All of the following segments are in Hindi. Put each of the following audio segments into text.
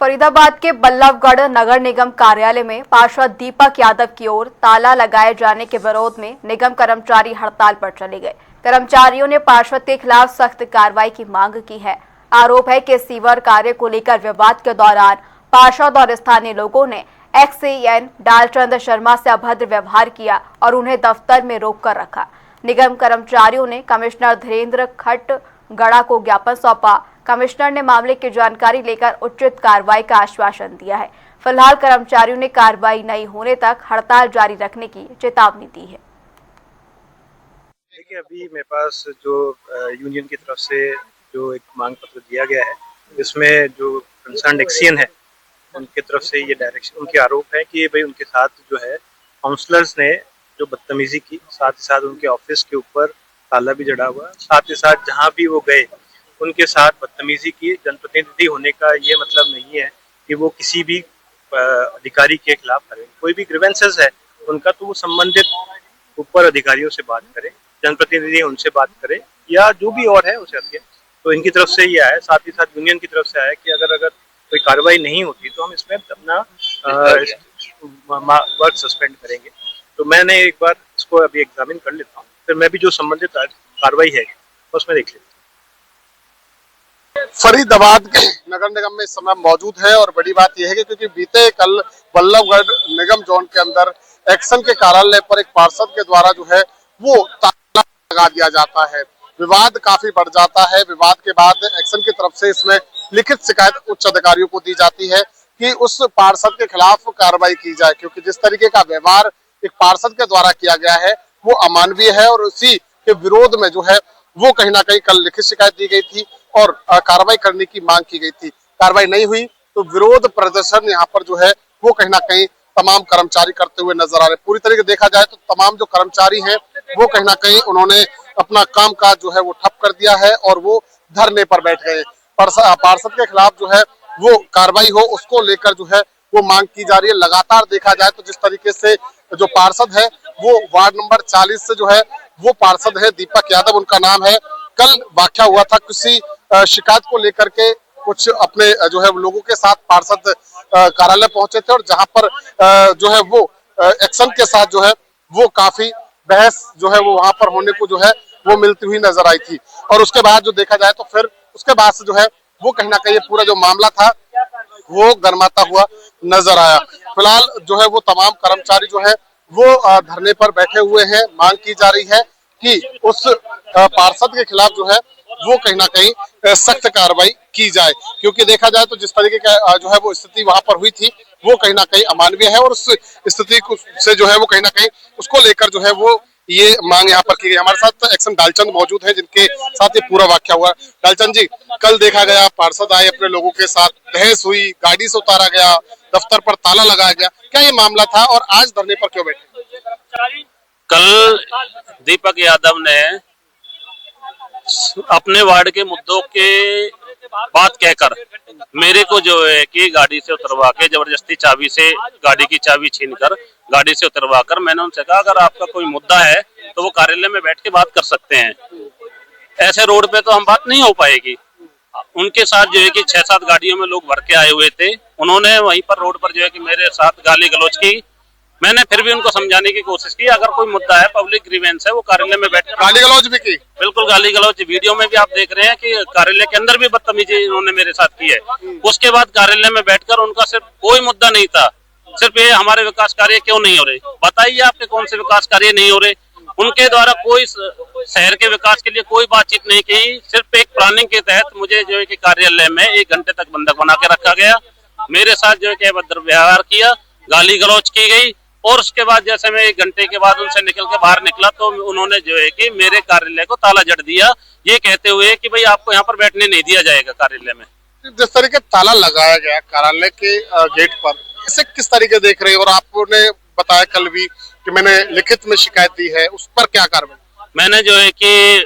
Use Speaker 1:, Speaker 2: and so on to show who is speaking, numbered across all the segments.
Speaker 1: फरीदाबाद के बल्लभगढ़ नगर निगम कार्यालय में पार्षद दीपक यादव की ओर ताला लगाए जाने के विरोध में निगम कर्मचारी हड़ताल पर चले गए। कर्मचारियों ने पार्षद के खिलाफ सख्त कार्रवाई की मांग की है। आरोप है कि सीवर कार्य को लेकर विवाद के दौरान पार्षद और स्थानीय लोगों ने एक्सएएन डालचंद शर्मा से अभद्र व्यवहार किया और उन्हें दफ्तर में रोक कर रखा। निगम कर्मचारियों ने कमिश्नर धीरेन्द्र खटगड़ा को ज्ञापन सौंपा। कमिश्नर ने मामले की जानकारी लेकर उचित कार्रवाई का आश्वासन दिया है। फिलहाल कर्मचारियों ने कार्रवाई नहीं होने तक हड़ताल जारी रखने की चेतावनी दी है।
Speaker 2: देखिए, अभी मेरे पास जो यूनियन की तरफ से जो एक मांग पत्र दिया गया है, इसमें जो कंसर्न एक्सएएन है उनकी तरफ से ये डायरेक्शन, उनके आरोप है कि भाई उनके साथ जो है काउंसलर्स ने जो बदतमीजी की, साथ ही साथ उनके ऑफिस के ऊपर ताला भी जड़ा हुआ, साथ ही साथ जहाँ भी वो गए उनके साथ बदतमीजी की। जनप्रतिनिधि होने का ये मतलब नहीं है कि वो किसी भी अधिकारी के खिलाफ करें। कोई भी ग्रीवेंसेस है उनका तो वो संबंधित ऊपर अधिकारियों से बात करें, जनप्रतिनिधि उनसे बात करें या जो भी और है उसे रखें। तो इनकी तरफ से ये आया, साथ ही साथ यूनियन की तरफ से आया कि अगर कोई कार्रवाई नहीं होती तो हम इसमें अपना वर्क सस्पेंड करेंगे। तो मैंने एक बार इसको अभी एग्जामिन कर लेता हूँ, फिर मैं भी जो संबंधित कार्रवाई है उसमें देख लेता हूँ।
Speaker 3: फरीदाबाद के नगर निगम में इस समय मौजूद है और बड़ी बात यह है कि क्योंकि बीते कल बल्लभगढ़ निगम जोन के अंदर एक्शन के कार्यालय पर एक पार्षद के द्वारा जो है वो ताला लगा दिया जाता है। विवाद काफी बढ़ जाता है। विवाद के बाद एक्शन की तरफ से इसमें लिखित शिकायत उच्च अधिकारियों को दी जाती है कि उस पार्षद के खिलाफ कार्रवाई की जाए, क्योंकि जिस तरीके का व्यवहार एक पार्षद के द्वारा किया गया है वो अमानवीय है और उसी के विरोध में जो है वो कहीं ना कहीं कल लिखित शिकायत दी गई थी और कार्रवाई करने की मांग की गई थी। कार्रवाई नहीं हुई तो विरोध प्रदर्शन यहाँ पर जो है वो कहीं ना कहीं तमाम कर्मचारी करते हुए नजर आ रहे। पूरी तरीके से देखा जाए तो तमाम जो कर्मचारी हैं वो कहीं ना कहीं उन्होंने अपना काम काज जो है वो ठप कर दिया है और वो धरने पर बैठ गए। पार्षद के खिलाफ जो है वो कार्रवाई हो उसको लेकर जो है वो मांग की जा रही है। लगातार देखा जाए तो जिस तरीके से जो पार्षद है वो वार्ड नंबर 40 से जो है वो पार्षद है दीपक यादव उनका नाम है। कल वाकया हुआ था, किसी शिकायत को लेकर के कुछ अपने जो है लोगों के साथ पार्षद कार्यालय पहुंचे थे और जहां पर जो है वो एक्शन के साथ जो है वो काफी बहस जो है वो वहां पर होने को जो है वो मिलती हुई नजर आई थी। और उसके बाद जो देखा जाए तो फिर उसके बाद से जो है वो कहीं ना कहीं पूरा जो मामला था वो गर्माता हुआ नजर आया। फिलहाल जो है वो तमाम कर्मचारी जो है वो धरने पर बैठे हुए हैं। मांग की जा रही है कि उस पार्षद के खिलाफ जो है वो कहीं ना कहीं सख्त कार्रवाई की जाए, क्योंकि देखा जाए तो जिस तरीके का जो है वो स्थिति वहां पर हुई थी वो कहीं ना कहीं अमानवीय है और उस स्थिति से जो है वो कहीं ना कहीं उसको लेकर जो है वो ये मांग यहाँ पर की गई। हमारे साथ एक्शन डालचंद मौजूद है जिनके साथ ये पूरा वाकया हुआ। डालचंद जी, कल देखा गया पार्षद आए अपने लोगों के साथ, बहस हुई, गाड़ी से उतारा गया, दफ्तर पर ताला लगाया गया, क्या ये मामला था और आज धरने पर क्यों बैठे?
Speaker 4: कल दीपक यादव ने अपने वार्ड के मुद्दों के बात कहकर मेरे को जो है कि गाड़ी से उतरवा के जबरदस्ती चाबी से गाड़ी की चाबी छीनकर गाड़ी से उतरवा कर मैंने उनसे कहा अगर आपका कोई मुद्दा है तो वो कार्यालय में बैठ के बात कर सकते हैं, ऐसे रोड पे तो हम बात नहीं हो पाएगी। उनके साथ जो है कि 6-7 गाड़ियों में लोग भर के आए हुए थे। उन्होंने वहीं पर रोड पर जो है कि मेरे साथ गाली गलौज की। मैंने फिर भी उनको समझाने की कोशिश की, अगर कोई मुद्दा है, पब्लिक ग्रीवेंस है, वो कार्यालय में बैठ
Speaker 3: गाली गलौज भी की।
Speaker 4: बिल्कुल गाली गलौज, वीडियो में भी आप देख रहे हैं कि कार्यालय के अंदर भी बदतमीजी इन्होंने मेरे साथ की है। उसके बाद कार्यालय में बैठकर उनका सिर्फ कोई मुद्दा नहीं था, सिर्फ ये हमारे विकास कार्य क्यों नहीं हो रहे, बताइए आपके कौन से विकास कार्य नहीं हो रहे। उनके द्वारा कोई शहर के विकास के लिए कोई बातचीत नहीं की। सिर्फ एक प्लानिंग के तहत मुझे जो है कि कार्यालय में 1 घंटे तक बंधक बना के रखा गया। मेरे साथ जो है कि अभद्र व्यवहार किया, गाली गलौज की गई और उसके बाद जैसे मैं 1 घंटे के बाद उनसे निकल के बाहर निकला तो उन्होंने जो है कि मेरे कार्यालय को ताला जड़ दिया, ये कहते हुए कि भाई आपको यहाँ पर बैठने नहीं दिया जाएगा कार्यालय में।
Speaker 3: जिस तरीके ताला लगाया गया कार्यालय के गेट पर, इसे किस तरीके देख रहे हैं? और आपने बताया कल भी कि मैंने लिखित में शिकायत दी है, उस पर क्या कार्रवाई?
Speaker 4: मैंने जो है कि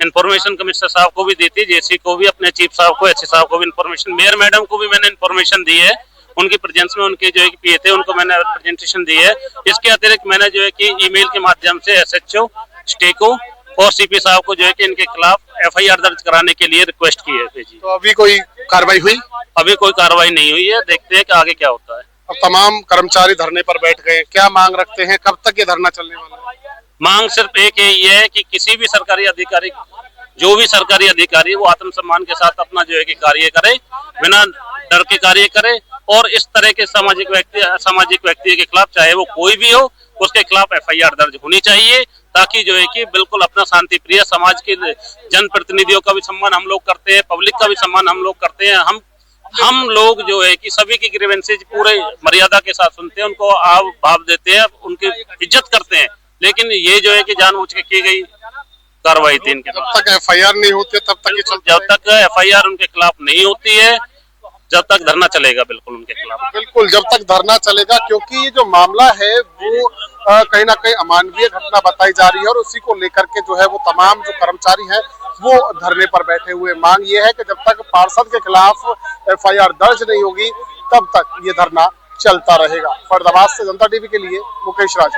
Speaker 4: इन्फॉर्मेशन कमिश्नर साहब को भी दी थी, जेसी को भी, अपने चीफ साहब को, एससी साहब को भी इन्फॉर्मेशन, मेयर मैडम को भी मैंने इन्फॉर्मेशन दी है। उनकी प्रेजेंस में उनके जो है कि पीए थे उनको मैंने प्रेजेंटेशन दी है। इसके अतिरिक्त मैंने जो है कि ईमेल के माध्यम से एसएचओ, स्टेको और सीपी साहब को जो है कि इनके खिलाफ एफआईआर दर्ज कराने के लिए रिक्वेस्ट की है जी।
Speaker 3: तो अभी कोई कार्रवाई हुई?
Speaker 4: अभी कोई कार्रवाई नहीं हुई है, देखते हैं कि आगे क्या होता है।
Speaker 3: अब तमाम कर्मचारी धरने पर बैठ गए, क्या मांग रखते हैं, कब तक ये धरना चलने वाला है?
Speaker 4: मांग सिर्फ एक ही है कि किसी भी सरकारी अधिकारी, जो भी सरकारी अधिकारी, वो आत्मसम्मान के साथ अपना जो है कि कार्य करे, बिना डर के कार्य करे, और इस तरह के असामाजिक व्यक्ति के खिलाफ, चाहे वो कोई भी हो, उसके खिलाफ एफआईआर दर्ज होनी चाहिए, ताकि जो है कि बिल्कुल अपना शांति प्रिय समाज के जनप्रतिनिधियों का भी सम्मान हम लोग करते हैं, पब्लिक का भी सम्मान हम लोग करते हैं। हम लोग जो है कि सभी की ग्रीवेंसेज पूरे मर्यादा के साथ सुनते हैं, उनको आव भाव देते हैं, उनकी इज्जत करते हैं, लेकिन ये जो है कि जानबूझ के की गई कार्रवाई थी इनके।
Speaker 3: जब तक एफआईआर नहीं होती तब तक ये चलता
Speaker 4: जब तक एफआईआर उनके खिलाफ नहीं होती है, जब तक धरना चलेगा बिल्कुल उनके खिलाफ।
Speaker 3: बिल्कुल जब तक धरना चलेगा, क्योंकि ये जो मामला है वो कहीं ना कहीं अमानवीय घटना बताई जा रही है, और उसी को लेकर के जो है वो तमाम जो कर्मचारी हैं वो धरने पर बैठे हुए। मांग ये है कि जब तक पार्षद के खिलाफ एफआईआर दर्ज नहीं होगी तब तक ये धरना चलता रहेगा। फरीदाबाद से जनता टीवी के लिए मुकेश राज।